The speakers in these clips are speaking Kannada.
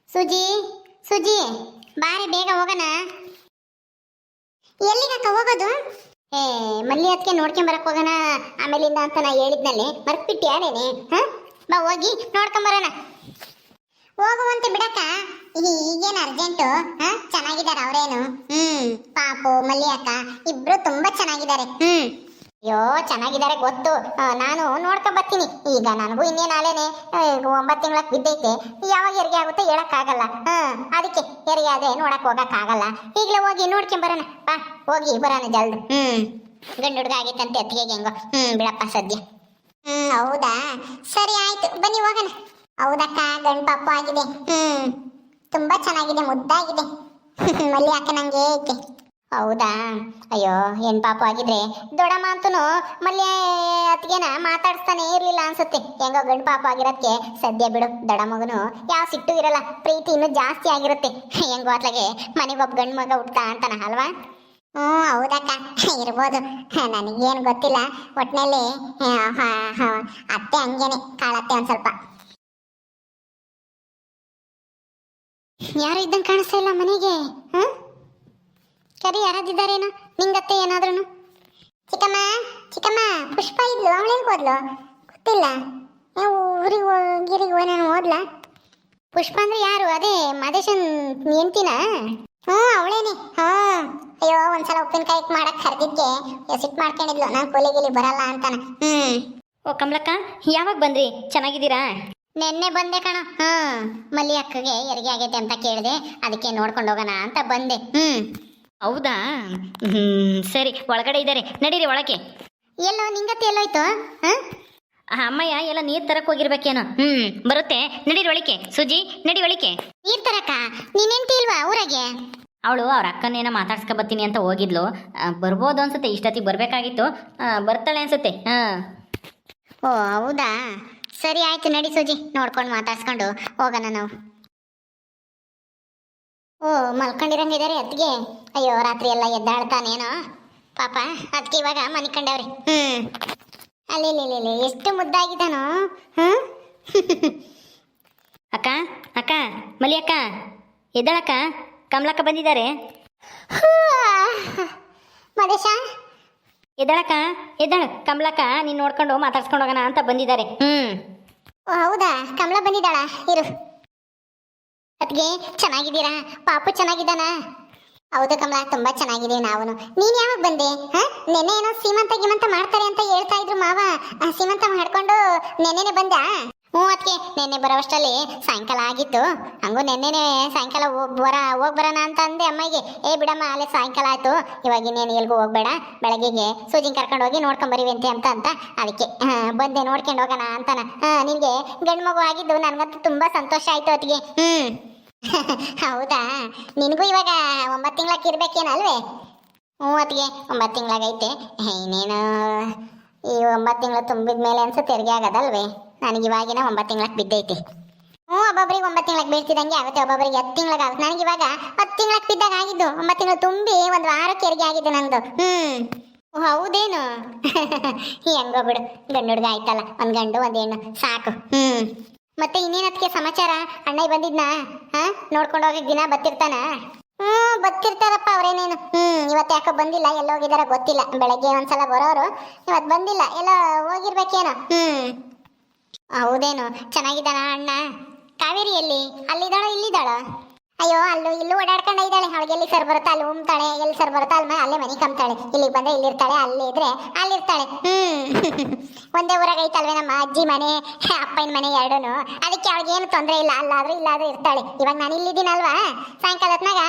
ಸುಜಿ ಸುಜಿ ಬಾರಿ ಬೇಗ ಹೋಗೋಣ. ಎಲ್ಲಿಗಕ್ಕ ಹೋಗೋದು? ಏ ಮಲ್ಲಿ ಅದಕ್ಕೆ ನೋಡ್ಕೊಂಬರಕ್ ಹೋಗೋಣ ಆಮೇಲಿಂದ ಅಂತ ನಾ ಹೇಳಿದ್ನಲ್ಲಿ ಮರ್ತ್ಬಿಟ್ಟು ಯಾರೇನೆ. ಬಾ ಹೋಗಿ ನೋಡ್ಕೊಂಬರೋಣ. ಹೋಗುವಂತೆ ಬಿಡಕ್ಕ, ಈಗೇನು ಅರ್ಜೆಂಟು? ಚೆನ್ನಾಗಿದ್ದಾರೆ ಅವರೇನು? ಪಾಪು ಮಲ್ಲಿ ಅಕ್ಕ ಇಬ್ರು ತುಂಬಾ ಚೆನ್ನಾಗಿದ್ದಾರೆ. ಅಯ್ಯೋ ಚೆನ್ನಾಗಿದ್ದಾರೆ ಗೊತ್ತು, ನಾನು ನೋಡ್ಕೊಂಡ್ ಬರ್ತೀನಿ. ಈಗ ನನಗೂ ಇನ್ನೇನು ಆಲೇನೆ 9 ತಿಂಗಳಕ್ಕೆ ಬಿದ್ದೈತೆ, ಯಾವಾಗ ಹೆರಿಗೆ ಆಗುತ್ತೆ ಹೇಳಕ್ಕಾಗಲ್ಲ. ಅದಕ್ಕೆ ಹೆರಿಗೆ ಆದ್ರೆ ನೋಡಕ್ ಹೋಗಕ್ ಆಗಲ್ಲ. ಈಗಲೇ ಹೋಗಿ ನೋಡ್ಕೊಂಡ್ ಬರೋಣ. ಬಾ ಹೋಗಿ ಬರೋಣ ಜಲ್ದು. ಗಂಡು ಹುಡುಗ ಆಗೈತಂತೆ ಅತ್ತಿಗೆ ಹೆಂಗೋ. ಬಿಡಪ್ಪ ಸದ್ಯ. ಹೌದಾ, ಸರಿ ಆಯ್ತು ಬನ್ನಿ ಹೋಗೋಣ. ಹೌದಕ್ಕ, ಗಂಡು ಪಾಪು ಆಗಿದೆ. ತುಂಬಾ ಚೆನ್ನಾಗಿದೆ, ಮುದ್ದಾಗಿದೆ. ಮಲ್ಲಿ ಅಕ್ಕ ನಂಗೆ ಐತೆ. ಹೌದಾ, ಅಯ್ಯೋ ಹೆಣ್ ಪಾಪು ಆಗಿದ್ರೆ ದೊಡ್ಡಮ್ಮ ಅಂತೂ ಮಲ್ಯ ಅತ್ತಿಗೆನ ಮಾತಾಡಿಸ್ತಾನೆ ಇರ್ಲಿಲ್ಲ ಅನ್ಸುತ್ತೆ. ಹೆಂಗೋ ಗಂಡು ಪಾಪು ಆಗಿರೋದಕ್ಕೆ ಸದ್ಯ ಬಿಡು. ದೊಡ್ಡಮ್ಮಗನು ಯಾವ ಸಿಟ್ಟು ಇರಲ್ಲ, ಪ್ರೀತಿ ಇನ್ನೂ ಜಾಸ್ತಿ ಆಗಿರುತ್ತೆ. ಹೆಂಗೋ ಅತ್ಲಾಗೆ ಮನೆಗೊಬ್ಬ ಗಂಡು ಮಗ ಹುಟ್ತಾ ಅಂತಾನ ಅಲ್ವಾ? ಹೌದಕ್ಕ, ಇರ್ಬೋದು, ನನಗೇನು ಗೊತ್ತಿಲ್ಲ. ಒಟ್ಟಿನಲ್ಲಿ ಅತ್ತೆ ಹಂಗೇನೆ ಕಾಳತ್ತೆ ಒಂದ್ ಸ್ವಲ್ಪ. ಯಾರು ಇದ್ದಂಗೆ ಕಾಣಿಸ್ತಾ ಇಲ್ಲ ಮನೆಗೆ. ಕರಿ ಯಾರಾದಿದ್ದಾರೇನು ನಿಂಗತ್ತೆ ಏನಾದ್ರೂ? ಚಿಕ್ಕಮ್ಮ ಚಿಕ್ಕಮ್ಮ, ಪುಷ್ಪ ಇದ್ಲು, ಅವಳೇನು ಹೋದ್ಲು ಗೊತ್ತಿಲ್ಲ. ಊರಿಗೆ ಗಿರಿಗೆ ಏನೇನು ಹೋದ್ಲ? ಪುಷ್ಪ ಅಂದ್ರೆ ಯಾರು? ಅದೇ ಮದೇಶನ್ ಹೆಂಡ್ತಿನ? ಅವಳೇನೆ. ಅಯ್ಯೋ ಒಂದ್ಸಲ ಉಪ್ಪಿನಕಾಯಿ ಮಾಡಕ್ ಕರ್ದಿದ್ಕೆ ಸಿಟ್ಟು ಮಾಡ್ಕೊಂಡಿದ್ಲು, ನಾನು ಕೊಲೆಗಿಲಿ ಬರಲ್ಲ ಅಂತಾನ. ಓ ಕಮಲಕ್ಕ, ಯಾವಾಗ ಬಂದ್ರಿ? ಚೆನ್ನಾಗಿದ್ದೀರಾ? ನೆನ್ನೆ ಬಂದೆ ಕಣ. ಮಲ್ಲಿ ಅಕ್ಕಗೆ ಹೆರಿಗೆ ಆಗೈತೆ ಅಂತ ಕೇಳಿದೆ, ಅದಕ್ಕೆ ನೋಡ್ಕೊಂಡು ಹೋಗೋಣ ಅಂತ ಬಂದೆ. ಹೌದಾ, ಸರಿ, ಒಳಗಡೆ ಇದ್ದಾರೆ, ನಡೀರಿ ಒಳಗೆ. ಎಲ್ಲೋ ನಿಂಗತ್ತೆ ಎಲ್ಲೋಯ್ತು? ಅಮ್ಮಯ್ಯ ಎಲ್ಲ ನೀರು ತರಕ್ ಹೋಗಿರ್ಬೇಕೇನೋ. ಬರುತ್ತೆ, ನಡೀರಿ ಒಳಿಕೆ. ಸುಜಿ ನಡಿ ಒಳಿಕೆ. ನೀರ್ ತರಕ ನೀನೆಂಟಿ ಇಲ್ವಾ ಊರಾಗೆ? ಅವಳು ಅವ್ರ ಅಕ್ಕನೇನೋ ಮಾತಾಡ್ಸ್ಕೊ ಬರ್ತೀನಿ ಅಂತ ಹೋಗಿದ್ಲು. ಬರ್ಬೋದು ಅನ್ಸುತ್ತೆ, ಇಷ್ಟೊತ್ತಿಗೆ ಬರ್ಬೇಕಾಗಿತ್ತು. ಬರ್ತಾಳೆ ಅನ್ಸುತ್ತೆ. ಓ ಹೌದಾ, ಸರಿ ಆಯ್ತು ನಡಿ ಸುಜಿ, ನೋಡ್ಕೊಂಡು ಮಾತಾಡ್ಸ್ಕೊಂಡು ಹೋಗೋಣ ನಾವು. ಓ ಮಲ್ಕೊಂಡಿರಂಗಿದ್ದಾರೆ ಅದ್ಗೆ. ಅಯ್ಯೋ ರಾತ್ರಿ ಎಲ್ಲ ಎದ್ದಾಳ್ತಾನೇನೋ ಪಾಪ, ಅದಕ್ಕೆ ಇವಾಗ ಮನಿಕೊಂಡವ್ರಿ. ಅಲ್ಲಿ ಎಷ್ಟು ಮುದ್ದಾಗಿದ್ದಾನೋ. ಅಕ್ಕ ಅಕ್ಕ, ಮಲಿ ಅಕ್ಕ ಎದ್ದಾಳಕ್ಕ, ಕಮಲಕ್ಕ ಬಂದಿದ್ದಾರೆ. ಮದೇಶ ಎದ್ದಾಳಕ್ಕ, ಎದ್ದಾಳ ಕಮಲಕ್ಕ, ನೀನು ನೋಡ್ಕೊಂಡು ಮಾತಾಡ್ಸ್ಕೊಂಡು ಹೋಗೋಣ ಅಂತ ಬಂದಿದ್ದಾರೆ. ಓ ಹೌದಾ, ಕಮಲ ಬಂದಿದ್ದಾಳ, ಇರು. ಅದ್ಗೆ ಚೆನ್ನಾಗಿದ್ದೀರಾ? ಪಾಪು ಚೆನ್ನಾಗಿದ್ದಾನ? ಹೌದು ಕಮಲ, ತುಂಬಾ ಚೆನ್ನಾಗಿದ್ದೀವಿ ನಾವು. ನೀನ್ ಯಾವಾಗ ಬಂದೆ? ನೆನ್ನೆ ಏನೋ ಸೀಮಂತ ಗಿಮಂತ ಮಾಡ್ತಾರೆ ಅಂತ ಹೇಳ್ತಾ ಇದ್ರು ಮಾವ. ಸೀಮಂತ ಮಾಡ್ಕೊಂಡು ನೆನ್ನೆನೆ ಬಂದ? ಅದಕ್ಕೆ ನೆನ್ನೆ ಬರೋವಷ್ಟರಲ್ಲಿ ಸಾಯಂಕಾಲ ಆಗಿತ್ತು. ಹಂಗೂ ನೆನ್ನೆನೆ ಸಾಯಂಕಾಲ ಹೋಗ್ ಬರೋಣ ಅಂತ ಅಂದೆ ಅಮ್ಮಗೆ. ಬಿಡಮ್ಮ ಅಲ್ಲೇ ಸಾಯಂಕಾಲ ಆಯ್ತು, ಇವಾಗ ಇನ್ನೇನು ಎಲ್ಗೂ ಹೋಗ್ಬೇಡ, ಬೆಳಗ್ಗೆಗೆ ಸೂಜಿನ ಕರ್ಕೊಂಡು ಹೋಗಿ ನೋಡ್ಕೊಂಬರಿವಂತೆ ಅಂತ ಅದಕ್ಕೆ ಬಂದೆ, ನೋಡ್ಕೊಂಡು ಹೋಗೋಣ ಅಂತಾನ. ನಿನ್ಗೆ ಗಂಡು ಮಗು ಆಗಿದ್ದು ನನ್ಗಂತೂ ತುಂಬಾ ಸಂತೋಷ ಆಯ್ತು ಅತ್ತಿಗೆ. ಹೌದಾ, ನಿನಗೂ ಇವಾಗ 9 ತಿಂಗಳಕ್ಕೆ ಇರ್ಬೇಕೇನಲ್ವೇ? ಅತ್ತಿಗೆ 9 ತಿಂಗಳಾಗೈತೆ. ಇನ್ನೇನು ಈ 9 ತಿಂಗಳು ತುಂಬಿದ ಮೇಲೆ ಅನ್ಸುತ್ತೆ ಹೆರಿಗೆ ಆಗೋದಲ್ವೇ? ನನಗೆ ಇವಾಗಿನ 9 ತಿಂಗಳಕ್ಕೆ ಬಿದ್ದೈತಿ. ಒಬ್ಬೊಬ್ರಿಗೆ 9 ತಿಂಗಳಕ್ಕೆ ಬೀಳ್ತಿದಂಗೆ ಆಗುತ್ತೆ, ಒಬ್ಬೊಬ್ರಿಗೆ 10 ತಿಂಗಳಿಗೆ ಆಗುತ್ತೆ. ನನಗೆ ಇವಾಗ 10 ತಿಂಗಳಕ್ಕೆ ಬಿದ್ದಾಗ ಆಗಿದ್ದು. 9 ತಿಂಗಳು ತುಂಬಿ 1 ವಾರಕ್ಕೆ ಹೆರಿಗೆ ಆಗಿದೆ ನಂದು. ಹೌದೇನು? ಹೆಂಗೋ ಬಿಡು, ಗಂಡು ಹುಡುಗ ಆಯ್ತಲ್ಲ, 1 ಗಂಡು 1 ಹೆಣ್ಣು ಸಾಕು. ಮತ್ತೆ ಇನ್ನೇನದಕ್ಕೆ ಸಮಾಚಾರ? ಅಣ್ಣ ಬಂದಿದ್ನಾ? ನೋಡ್ಕೊಂಡು ಹೋಗಿ ದಿನ ಬತ್ತಿರ್ತಾನ? ಬತ್ತಿರ್ತಾರಪ್ಪ ಅವ್ರೇನೇನು. ಇವತ್ತು ಯಾಕೋ ಬಂದಿಲ್ಲ, ಎಲ್ಲೋಗಿದಾರ ಗೊತ್ತಿಲ್ಲ. ಬೆಳಗ್ಗೆ ಒಂದ್ಸಲ ಬರೋರು, ಇವತ್ತು ಬಂದಿಲ್ಲ, ಎಲ್ಲ ಹೋಗಿರ್ಬೇಕೇನೋ. ಹೌದೇನು? ಚೆನ್ನಾಗಿದ್ದಾನ ಅಣ್ಣ? ಕಾವೇರಿ ಎಲ್ಲಿ? ಅಲ್ಲಿದ್ದಾಳೋ ಇಲ್ಲಿದ್ದಾಳೋ? ಅಯ್ಯೋ ಅಲ್ಲೂ ಇಲ್ಲೂ ಓಡಾಡ್ಕೊಂಡ ಇದ್ದಾಳೆ. ಅವಳಿಗೆ ಎಲ್ಲಿ ಸರ್ ಬರುತ್ತಾ ಅಲ್ಲಿ ಉಮ್ತಾಳೆ, ಎಲ್ಲಿ ಸರ್ ಬರುತ್ತಾ ಅಲ್ಲೇ ಮನೆ ಕಂಬ್ತಾಳೆ. ಇಲ್ಲಿಗೆ ಬಂದ್ರೆ ಇಲ್ಲಿರ್ತಾಳೆ, ಅಲ್ಲಿ ಇದ್ರೆ ಅಲ್ಲಿರ್ತಾಳೆ. ಒಂದೇ ಊರಾಗ ಐತಲ್ವೇ ನಮ್ಮ ಅಜ್ಜಿ ಮನೆ, ಅಪ್ಪನ ಮನೆ ಎರಡೂನು. ಅದಕ್ಕೆ ಅವಳಿಗೆ ಏನು ತೊಂದರೆ ಇಲ್ಲ, ಅಲ್ಲಾದ್ರೂ ಇಲ್ಲಾದ್ರೂ ಇರ್ತಾಳೆ. ಇವಾಗ ನಾನು ಇಲ್ಲಿದ್ದೀನಲ್ವಾ, ಸಾಯಂಕಾಲ ಹೊತ್ನಾಗ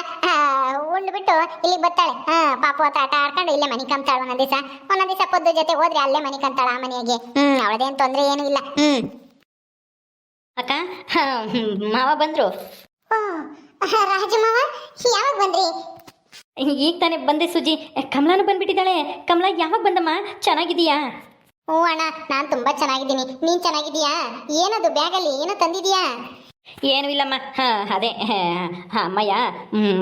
ಉಂಡ್ಬಿಟ್ಟು ಇಲ್ಲಿಗೆ ಬರ್ತಾಳೆ. ಪಾಪು ಹತ್ರ ಆಟ ಆಡ್ಕೊಂಡು ಇಲ್ಲೇ ಮನೆ ಕಂಬ್ತಾಳೆ. ಒಂದೊಂದ್ ದಿವಸ ಪೊದ್ದು ಜೊತೆ ಹೋದ್ರೆ ಅಲ್ಲೇ ಮನೆ ಕಂತಾಳ ಆ ಮನೆಗೆ. ಅವಳದೇನು ತೊಂದರೆ ಏನೂ ಇಲ್ಲ. ಅಕ್ಕ, ಮಾವ ಬಂದ್ರು. ರಾಜು ಮಾವ ಯಾವಾಗ ಬಂದ್ರಿ? ಈಗ ತಾನೇ ಬಂದೆ ಸುಜಿ. ಕಮಲಾನು ಬಂದ್ಬಿಟ್ಟಿದ್ದಾಳೆ. ಕಮಲಾ ಯಾವಾಗ ಬಂದಮ್ಮ? ಚೆನ್ನಾಗಿದೀಯಾ? ಅಣ್ಣ, ನಾನು ತುಂಬಾ ಚೆನ್ನಾಗಿದ್ದೀನಿ. ನೀನ್ ಚೆನ್ನಾಗಿದೀಯಾ? ಏನದು ಬ್ಯಾಗಲ್ಲಿ ಏನೋ ತಂದಿದೀಯಾ? ಏನೂ ಇಲ್ಲಮ್ಮ. ಅದೇ ಅಮ್ಮಯ್ಯ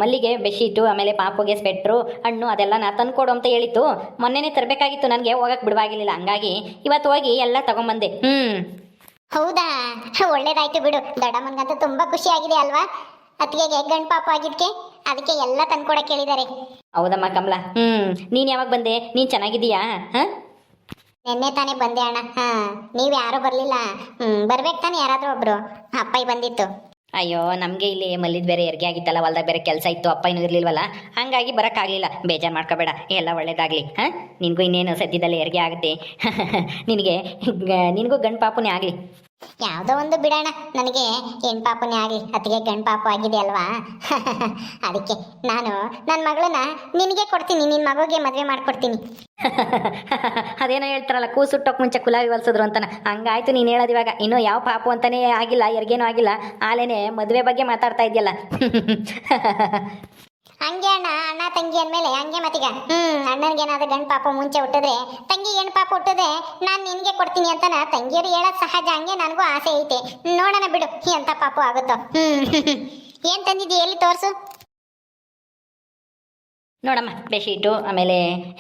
ಮಲ್ಲಿಗೆ ಬೆಡ್ಶೀಟು, ಆಮೇಲೆ ಪಾಪುಗೆ ಸ್ವೆಟ್ರು, ಹಣ್ಣು ಅದೆಲ್ಲ ನಾ ತಂದ್ಕೊಡು ಅಂತ ಹೇಳಿತ್ತು. ಮೊನ್ನೆನೇ ತರಬೇಕಾಗಿತ್ತು, ನನಗೆ ಹೋಗಕ್ಕೆ ಬಿಡುವಾಗಿರಲಿಲ್ಲ. ಹಂಗಾಗಿ ಇವತ್ತು ಹೋಗಿ ಎಲ್ಲ ತಗೊಂಬಂದೆ. ಹೌದಾ, ಒಳ್ಳೇದಾಯ್ತು ಬಿಡು. ದೊಡ್ಡಮ್ಮನ್ಗಂತೂ ತುಂಬಾ ಖುಷಿ ಆಗಿದೆ ಅಲ್ವಾ? ಅತ್ತಿಗೆಗೆ ಗಂಡು ಪಾಪ ಆಗಿದ್ಕೆ ಅದಕ್ಕೆ ಎಲ್ಲ ತಂದ್ಕೊಡಕ್ ಹೇಳಿದ್ದಾರೆ. ಹೌದಮ್ಮ ಕಮಲ. ನೀನು ಯಾವಾಗ ಬಂದೆ? ನೀನು ಚೆನ್ನಾಗಿದ್ದೀಯಾ? ಹಾಂ, ನಿನ್ನೆ ತಾನೇ ಬಂದೆ ಅಣ್ಣ. ಹಾ, ನೀವ್ ಯಾರು ಬರ್ಲಿಲ್ಲ. ಬರ್ಬೇಕು ತಾನೆ ಯಾರಾದ್ರೂ ಒಬ್ರು. ಅಪ್ಪಯ್ಯ ಬಂದಿತ್ತು. ಅಯ್ಯೋ, ನಮಗೆ ಇಲ್ಲಿ ಮಲ್ಲಿದ್ ಬೇರೆ ಹೆರಿಗೆ ಆಗಿತ್ತಲ್ಲ, ಹೊಲ್ದಾಗ ಬೇರೆ ಕೆಲಸ ಇತ್ತು, ಅಪ್ಪ ಇನ್ನೂ ಇರಲಿಲ್ವಲ್ಲ, ಹಂಗಾಗಿ ಬರೋಕ್ಕಾಗಲಿಲ್ಲ. ಬೇಜಾರು ಮಾಡ್ಕೋಬೇಡ, ಎಲ್ಲ ಒಳ್ಳೇದಾಗಲಿ. ಹಾಂ, ನಿನಗೂ ಇನ್ನೇನು ಸದ್ಯದಲ್ಲೇ ಹೆರಿಗೆ ಆಗುತ್ತೆ. ನಿನಗೂ ಗಂಡು ಪಾಪುನೇ ಆಗಲಿ. ಯಾವ್ದೋ ಒಂದು ಬಿಡೋಣ, ನನಗೆ ಹೆಣ್ಪಾಪನೇ ಆಗ್ಲಿ. ಅತ್ತಿಗೆ ಗಂಡು ಪಾಪು ಆಗಿದೆ ಅಲ್ವಾ? ಅದಕ್ಕೆ ನಾನು ನನ್ನ ಮಗಳನ್ನ ನಿನಗೆ ಕೊಡ್ತೀನಿ, ನಿನ್ನ ಮಗುಗೆ ಮದುವೆ ಮಾಡ್ಕೊಡ್ತೀನಿ. ಅದೇನೋ ಹೇಳ್ತಾರಲ್ಲ, ಕೂಸುಟ್ಟೋಕೆ ಮುಂಚೆ ಕುಲಾವಿ ಹೊಲ್ಸಿದ್ರು ಅಂತನ, ಹಂಗಾಯ್ತು ನೀನು ಹೇಳೋದು. ಇವಾಗ ಇನ್ನೂ ಯಾವ ಪಾಪು ಅಂತಾನೇ ಆಗಿಲ್ಲ, ಹೆರಿಗೇನೂ ಆಗಿಲ್ಲ, ಆಲೇನೆ ಮದುವೆ ಬಗ್ಗೆ ಮಾತಾಡ್ತಾ ಇದೆಯಲ್ಲ. ಹಂಗೆ ಅಣ್ಣ, ಅಣ್ಣ ತಂಗಿ ಅಂದಮೇಲೆ ಹಂಗೆ ಮತ್ತೀಗ. ಅಣ್ಣನಿಗೇನಾದ್ರು ಗಂಡು ಪಾಪ ಮುಂಚೆ ಹುಟ್ಟಿದ್ರೆ, ತಂಗಿ ಹೆಣ್ಣು ಪಾಪ ಹುಟ್ಟಿದ್ರೆ ನಾನು ನಿನಗೆ ಕೊಡ್ತೀನಿ ಅಂತಾನ ತಂಗಿಯರು ಹೇಳೋದು ಸಹಜ. ಹಂಗೆ ನನಗೂ ಆಸೆ ಐತೆ. ನೋಡೋಣ ಬಿಡು ಎಂತ ಪಾಪು ಆಗುತ್ತೋ. ಏನ್ ತಂದಿದ್ದೀ, ಎಲ್ಲಿ ತೋರ್ಸು. ನೋಡಮ್ಮ, ಬೆಡ್ಶೀಟು, ಆಮೇಲೆ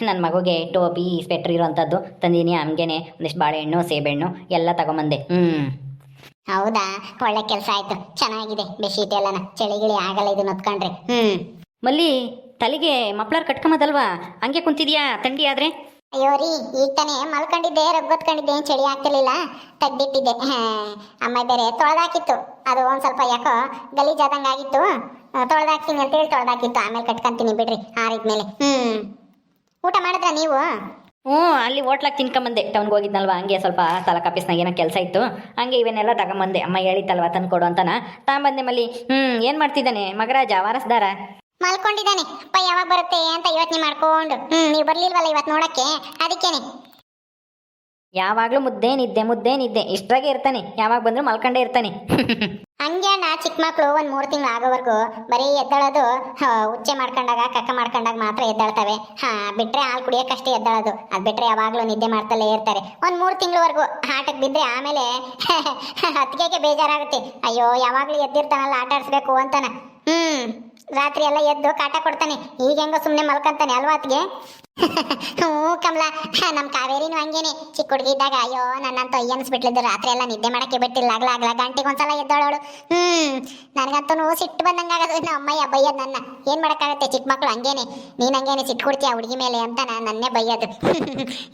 ನನ್ನ ಮಗುಗೆ ಟೋಪಿ ಸ್ವೆಟ್ರ್ ಇರೋವಂಥದ್ದು ತಂದೀನಿ. ಹಂಗೇನೆ ಒಂದಿಷ್ಟು ಬಾಳೆಹಣ್ಣು, ಸೇಬೆಹಣ್ಣು ಎಲ್ಲ ತಗೊಂಬಂದೆ. ಹೌದಾ, ಒಳ್ಳೆ ಕೆಲಸ ಆಯ್ತು. ಚೆನ್ನಾಗಿದೆ ಬೆಡ್ಶೀಟ್ ಎಲ್ಲನ. ಚಳಿಗಿಳಿ ಆಗಲ್ಲ ಇದನ್ನ ಹೊತ್ಕೊಂಡ್ರೆ. ಮಲ್ಲಿ, ತಲೆಗೆ ಮಫ್ಲರ್ ಕಟ್ಕೊಂಬದಲ್ವಾ, ಹಂಗೆ ಕುಂತಿದ್ಯಾ ಥಂಡಿ ಆದ್ರೆ? ಅಯ್ಯೋ ರೀ, ಈಗ ತಾನೇ ಮಲ್ಕೊಂಡಿದ್ದೆ, ರಗ್ಗೊತ್ಕೊಂಡಿದ್ದೆ, ಚಳಿ ಆಗ್ತಿರ್ಲಿಲ್ಲ, ತೆಗ್ದಿಟ್ಟಿದ್ದೆ. ಅಮ್ಮ ಬೇರೆ ತೊಳೆದಾಕಿತ್ತು, ಅದು ಒಂದ್ ಸ್ವಲ್ಪ ಯಾಕೋ ಗಲೀಜಾದಂಗ ಆಗಿತ್ತು. ತೊಳೆದಾಕ್ತೀನಿ ಅಂತೇಳಿ ತೊಳೆದಾಕಿತ್ತು. ಆಮೇಲೆ ಕಟ್ಕೊಂತೀನಿ ಬಿಡ್ರಿ ಆರಿದ್ಮೇಲೆ. ಊಟ ಮಾಡಿದ್ರ ನೀವು? ಅಲ್ಲಿ ಹೋಟ್ಲಾಗ ತಿನ್ಕೊಂಬಂದೆ. ಟೌನ್ಗೆ ಹೋಗಿದ್ನಲ್ವಾ, ಹಂಗೆ ಸ್ವಲ್ಪ ತಾಲೂಕು ಆಫೀಸ್ನಾಗ ಏನೋ ಕೆಲಸ ಇತ್ತು, ಹಂಗೆ ಇವನ್ನೆಲ್ಲ ತಗೊಂಬಂದೆ. ಅಮ್ಮ ಹೇಳಿತ್ತಲ್ವ ತಂದ್ಕೊಡು ಅಂತನ ತಗೊಂಬಂದೆ. ಮಲ್ಲಿ ಏನು ಮಾಡ್ತಿದ್ದಾನೆ ಮಗರಾಜ, ವಾರಸ್ದಾರ? ಮಲ್ಕೊಂಡಿದ್ದಾನೆ. ಅಪ್ಪ ಯಾವಾಗ ಬರುತ್ತೆ ಅಂತ ಯೋಚನೆ ಮಾಡ್ಕೊಂಡು. ನೀವು ಬರ್ಲಿಲ್ವಲ್ಲ ಇವತ್ತು ನೋಡಕ್ಕೆ, ಅದಕ್ಕೇನೆ. ಯಾವಾಗ್ಲೂ ಮುದ್ದೆ ನಿದ್ದೆ ಇಷ್ಟ್ರಾಗೆ ಇರ್ತಾನೆ. ಯಾವಾಗ ಬಂದ್ರು ಮಲ್ಕೊಂಡೇ ಇರ್ತಾನೆ. ಹಂಗೆ ಅಣ್ಣ, ಚಿಕ್ಕ ಮಕ್ಳು ಒಂದ್ 3 ತಿಂಗಳು ಆಗೋವರೆಗೂ ಬರೀ ಎದ್ದಳೋದು ಉಚ್ಚೆ ಮಾಡ್ಕೊಂಡಾಗ, ಕಕ್ಕ ಮಾಡ್ಕೊಂಡಾಗ ಮಾತ್ರ ಎದ್ದಾಳ್ತವೆ. ಬಿಟ್ರೆ ಹಾಲು ಕುಡಿಯೋಕಷ್ಟೇ ಎದ್ದಾಳೋದು. ಅದ್ ಬಿಟ್ರೆ ಯಾವಾಗ್ಲೂ ನಿದ್ದೆ ಮಾಡ್ತಲೇ ಇರ್ತಾರೆ ಒಂದ್ 3 ತಿಂಗಳವರೆಗೂ. ಆಟಕ್ಕೆ ಬಿದ್ರೆ ಆಮೇಲೆ ಅತ್ತಿಗೆಗೆ ಬೇಜಾರಾಗುತ್ತೆ. ಅಯ್ಯೋ, ಯಾವಾಗ್ಲೂ ಎದ್ದಿರ್ತಾನಲ್ಲ ಆಟ ಆಡ್ಸ್ಬೇಕು ಅಂತಾನ. ರಾತ್ರಿ ಎಲ್ಲ ಎದ್ದು ಕಾಟ ಕೊಡ್ತಾನೆ. ಈಗ ಹೆಂಗೋ ಸುಮ್ನೆ ಮಲ್ಕೊಂತಾನೆ ಅಲ್ವಾ ಅತ್ತಿಗೆ? ಕಮಲ, ನಮ್ ಕಾವೇರಿನೂ ಹಂಗೇನೆ. ಚಿಕ್ಕ ಹುಡುಗಿ ಇದ್ದಾಗ ಅಯ್ಯೋ ನನ್ನಂತೂ ಅನ್ಸ್ಬಿಟ್ಲಿದ್ದು. ರಾತ್ರಿ ಎಲ್ಲ ನಿದ್ದೆ ಮಾಡಕ್ಕೆ ಬಿಟ್ಟಿಲ್ಲ. ಆಗ್ಲಾಗ್ಲ ಗಂಟೆಗೆ ಒಂದ್ಸಲ ಎದ್ದೋಳೋಳು. ನನಗಂತೂ ಸಿಟ್ಟು ಬಂದಂಗಾಗದು. ನಮ್ಮ ಅಮ್ಮಯ್ಯ ಬೈಯೋದು ನನ್ನ. ಏನ್ ಮಾಡಕ್ಕಾಗತ್ತೆ, ಚಿಕ್ಕ ಮಕ್ಳು ಹಂಗೇನೆ. ನೀನ್ ಹಂಗೇನೆ ಸಿಟ್ಟು ಕೊಡ್ತೀಯ ಹುಡುಗಿ ಮೇಲೆ ಅಂತ ನನ್ನೇ ಬೈಯೋದು.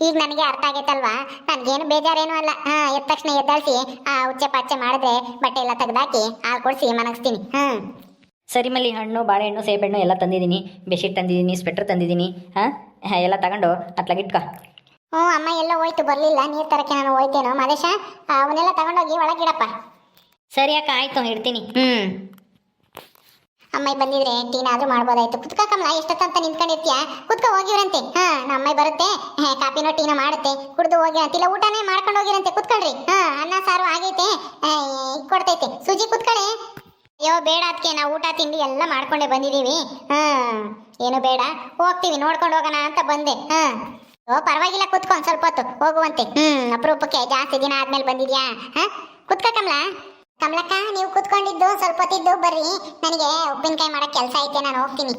ಈಗ ನನಗೆ ಅರ್ಥ ಆಗೈತಲ್ವಾ, ನನ್ಗೇನು ಬೇಜಾರೇನು ಅಲ್ಲ. ಎದ್ದ ತಕ್ಷಣ ಎದ್ದಾಳ್ಸಿ ಉಚ್ಚೆ ಪಾಚೆ ಮಾಡಿದ್ರೆ ಬಟ್ಟೆ ಎಲ್ಲ ತೆಗ್ದಾಕಿ ಹಾಲು ಕೊಡ್ಸಿ ಮನಗಿಸ್ತೀನಿ. ಸರಿ ಮಲ್ಲಿ, ಹಣ್ಣು, ಬಾಳೆಹಣ್ಣು, ಸೇಬೆಹಣ್ಣು ಎಲ್ಲ ತಂದಿದ್ದೀನಿ. ಬೆಡ್ಶೀಟ್ ತಂದಿದ್ದೀನಿ, ಸ್ವೆಟ್ರ್ ತಂದಿದ್ದೀನಿ. ಎಲ್ಲ ತಗೊಂಡು ಅತ್ಲಾಗಿಟ್ಕೊ. ಅಮ್ಮ ಎಲ್ಲ ಹೋಯ್ತು, ಬರ್ಲಿಲ್ಲ. ನೀರ್ ತರಕ್ಕೆ ನಾನು ಹೋಯ್ತೇನೋ. ಮದೇಶ, ಅವನ್ನೆಲ್ಲ ತಗೊಂಡೋಗಿ ಒಳಗಿಡಪ್ಪ. ಸರಿ ಅಕ್ಕ, ಆಯ್ತು, ಇಡ್ತೀನಿ. ಅಮ್ಮ ಬಂದಿದ್ರೆ ಟೀನಾದ್ರೂ ಮಾಡ್ಬೋದಾಯ್ತು. ಕುತ್ಕ ಕಮಲ, ಎಷ್ಟೊತ್ತಂತ ನಿಂತ್ಕೊಂಡಿರ್ತೀಯ? ಕುತ್ಕ ಹೋಗಿವ್ರಂತೆ. ನಮ್ಮ ಬರುತ್ತೆ, ಕಾಪಿನೋ ಟೀನೋ ಮಾಡುತ್ತೆ, ಕುಡ್ದು ಹೋಗಿರಂತಿಲ್ಲ. ಊಟನೇ ಮಾಡ್ಕೊಂಡು ಹೋಗಿರಂತೆ. ಕುತ್ಕೊಳ್ರಿ. ಅನ್ನ ಸಾರು ಆಗೈತೆ, ಕೊಡ್ತೈತೆ. ಸುಜಿ ಕುತ್ಕೊಳ್ಳಿ. ಅಯ್ಯೋ ಬೇಡ ಅದಕ್ಕೆ, ನಾವು ಊಟ ತಿಂಡಿ ಎಲ್ಲ ಮಾಡ್ಕೊಂಡೇ ಬಂದಿದ್ದೀವಿ. ಏನು ಬೇಡ, ಹೋಗ್ತೀವಿ, ನೋಡ್ಕೊಂಡು ಹೋಗೋಣ ಅಂತ ಬಂದೆ. ಪರವಾಗಿಲ್ಲ, ಕುತ್ಕೊಂಡು ಸ್ವಲ್ಪ ಹೊತ್ತು ಹೋಗುವಂತೆ. ಅಪರೂಪಕ್ಕೆ ಜಾಸ್ತಿ ದಿನ ಆದ್ಮೇಲೆ ಬಂದಿದ್ಯಾ? ಕುತ್ಕ ಕಮಲ. ಕಮಲಕ್ಕ, ನೀವು ಕುತ್ಕೊಂಡಿದ್ದು ಸ್ವಲ್ಪ ಹೊತ್ತಿದ್ದು ಬರ್ರಿ. ನನಗೆ ಉಪ್ಪಿನಕಾಯಿ ಮಾಡಕ್ ಕೆಲಸ ಐತೆ, ನಾನು ಹೋಗ್ತೀನಿ.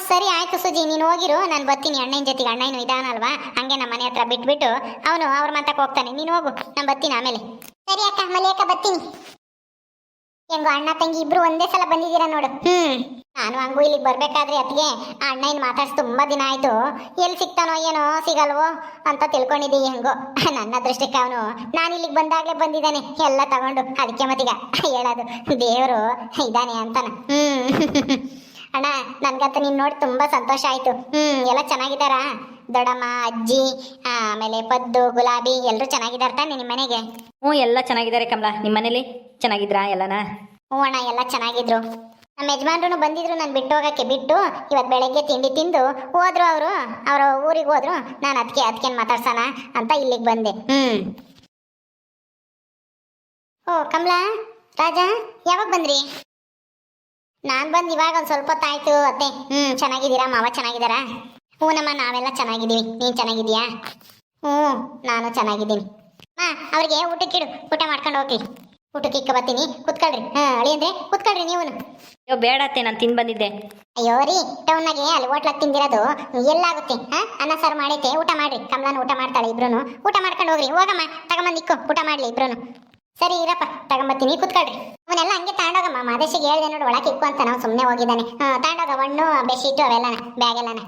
ಸರಿ ಆಯ್ತು ಸುಜಿ, ನೀನು ಹೋಗಿರು, ನಾನು ಬರ್ತೀನಿ. ಅಣ್ಣನ ಜೊತೆಗೆ, ಅಣ್ಣನು ಇದಾನಲ್ವಾ, ಹಂಗೆ ನಮ್ಮ ಮನೆ ಹತ್ರ ಬಿಟ್ಬಿಟ್ಟು ಅವನು ಅವ್ರ ಮಾತಕ್ಕೆ ಹೋಗ್ತಾನೆ. ನೀನು ಹೋಗು, ನಾನು ಬರ್ತೀನಿ ಆಮೇಲೆ. ಸರಿ ಅಕ್ಕ, ಮಲಿಯಕ್ಕ ಬರ್ತೀನಿ. ಹೆಂಗೋ ಅಣ್ಣ ತಂಗಿ ಇಬ್ರು ಒಂದೇ ಸಲ ಬಂದಿದ್ದೀರಾ ನೋಡು. ನಾನು ಹಂಗೂ ಇಲ್ಲಿಗೆ ಬರ್ಬೇಕಾದ್ರೆ ಅತ್ತಿಗೆ ಅಣ್ಣ ಇನ್ ಮಾತಾಡ್ಸಿ ತುಂಬಾ ದಿನ ಆಯ್ತು. ಎಲ್ಲಿ ಸಿಗ್ತಾನೋ ಏನೋ, ಸಿಗಲ್ವೋ ಅಂತ ತಿಳ್ಕೊಂಡಿದ್ದೀವಿ. ಹೆಂಗೋ ನನ್ನ ದೃಷ್ಟಿಗೆ ಅವನು ನಾನು ಇಲ್ಲಿಗೆ ಬಂದಾಗ್ಲೇ ಬಂದಿದ್ದಾನೆ ಎಲ್ಲ ತಗೊಂಡು. ಅದಕ್ಕೆ ಮತ್ತೀಗ ಹೇಳೋದು, ದೇವರು ಇದ್ದಾನೆ ಅಂತಾನ. ಅಣ್ಣ, ನನ್ಗಂತ ನೀನ್ ನೋಡಿ ತುಂಬಾ ಸಂತೋಷ ಆಯ್ತು. ಎಲ್ಲ ಚೆನ್ನಾಗಿದ್ದಾರಾ? ದೊಡ್ಡಮ್ಮ, ಅಜ್ಜಿ, ಆಮೇಲೆ ಪದ್ದು, ಗುಲಾಬಿ ಎಲ್ಲರೂ ಚೆನ್ನಾಗಿದ್ದಾರ ತಾನೆ ನಿಮ್ಮ ಮನೆಗೆ? ಎಲ್ಲ ಚೆನ್ನಾಗಿದ್ದಾರೆ ಕಮಲ. ನಿಮ್ಮ ಮನೇಲಿ ಚೆನ್ನಾಗಿದ್ರಾ ಎಲ್ಲನ? ಅಣ್ಣ, ಎಲ್ಲ ಚೆನ್ನಾಗಿದ್ರು. ನಮ್ಮ ಯಜಮಾನ್ರು ಬಂದಿದ್ರು ನಾನು ಬಿಟ್ಟು ಹೋಗಕ್ಕೆ. ಬಿಟ್ಟು ಇವತ್ತು ಬೆಳಗ್ಗೆ ತಿಂಡಿ ತಿಂದು ಹೋದ್ರು. ಅವ್ರ ಊರಿಗೆ ಹೋದ್ರು. ನಾನು ಅದಕ್ಕೇನು ಮಾತಾಡ್ಸೋಣ ಅಂತ ಇಲ್ಲಿಗೆ ಬಂದೆ. ಓ ಕಮಲಾ, ರಾಜ, ಯಾವಾಗ ಬಂದ್ರಿ? ನಾನು ಬಂದು ಇವಾಗ ಒಂದು ಸ್ವಲ್ಪ ಹೊತ್ತಾಯ್ತು ಅತ್ತೆ. ಚೆನ್ನಾಗಿದ್ದೀರಾ? ಮಾವ ಚೆನ್ನಾಗಿದ್ದಾರಾ? ನಮ್ಮ ನಾವೆಲ್ಲ ಚೆನ್ನಾಗಿದ್ದೀವಿ. ನೀನು ಚೆನ್ನಾಗಿದ್ದೀಯಾ? ನಾನು ಚೆನ್ನಾಗಿದ್ದೀನಿ. ಅವ್ರಿಗೆ ಊಟಕ್ಕಿಡು, ಊಟ ಮಾಡ್ಕೊಂಡು ಹೋಗ್ಲಿ. ಊಟಕ್ಕೆ ಇಕ್ಕ ಬರ್ತೀನಿ, ಕುತ್ಕೊಳ್ರಿ. ಅಳಿ ಅಂದ್ರೆ ಕುತ್ಕೊಳ್ರಿ ನೀವು. ಅಯ್ಯೋ ಬೇಡ ಅತ್ತೆ, ನಾನು ತಿಂದು ಬಂದಿದ್ದೆ. ಅಯ್ಯೋ ರೀ, ಟೌನ್ನಾಗೆ ಅಲ್ಲಿ ಹೋಟ್ಲಾಗ ತಿಂದಿರೋದು ಎಲ್ಲಾಗುತ್ತೆ? ಅನ್ನ ಸಾರು ಮಾಡೈತೆ, ಊಟ ಮಾಡ್ರಿ. ಕಮಲಾನು ಊಟ ಮಾಡ್ತಾಳೆ. ಇಬ್ರು ಊಟ ಮಾಡ್ಕೊಂಡು ಹೋಗ್ರಿ. ಹೋಗಮ್ಮ, ತಗೊಂಬಂದು ಇಕ್ಕು, ಊಟ ಮಾಡ್ಲಿ ಇಬ್ರು. ಸರಿ ಇರಪ್ಪ ತಗೊಂಬತ್ತೀನಿ ಕುತ್ಕೊಳ್ರಿ. ಅವನ್ನೆಲ್ಲ ಹಂಗೆ ತಾಂಡೋಗಮ್ಮ. ಮಾದೇಶಿಗೆ ಹೇಳ್ದೆ ನೋಡು ಒಳಗೆ ಇಕ್ಕು ಅಂತ, ನಾವು ಸುಮ್ಮನೆ ಹೋಗಿದ್ದಾನೆ. ತಾಂಡೋಗ ಹಣ್ಣು ಬೆಡ್ಶೀಟು ಅವೆಲ್ಲನ ಬ್ಯಾಗ್ ಎಲ್ಲನ.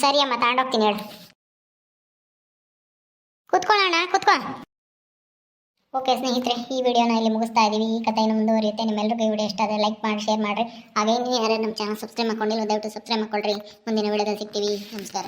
ಸರಿ ಅಮ್ಮ ತಾಂಡೋಗ್ತೀನಿ ಹೇಳು. ಕುತ್ಕೊಳ್ಳೋಣ ಕುತ್ಕೊ. ಓಕೆ ಸ್ನೇಹಿತರೆ, ಈ ವಿಡಿಯೋನ ಇಲ್ಲಿ ಮುಗಿಸ್ತಾ ಇದ್ದೀವಿ. ಈ ಕಥೆಯನ್ನು ಮುಂದುವರಿಯುತ್ತೆ. ನಿಮ್ಮೆಲ್ಲರಿಗೂ ಈ ವಿಡಿಯೋ ಇಷ್ಟ ಆದರೆ ಲೈಕ್ ಮಾಡಿ ಶೇರ್ ಮಾಡಿರಿ. ಹಾಗೆ ನೀವು ಯಾರು ನಮ್ಮ ಚಾನಲ್ ಸಬ್ಸ್ಕ್ರೈಬ್ ಮಾಡ್ಕೊಂಡಿಲ್ಲ ದಯವಿಟ್ಟು ಸಬ್ಸ್ಕ್ರೈಬ್ ಮಾಡ್ಕೊಳ್ರಿ. ಮುಂದಿನ ವಿಡಿಯೋದಲ್ಲಿ ಸಿಗ್ತೀವಿ. ನಮಸ್ಕಾರ.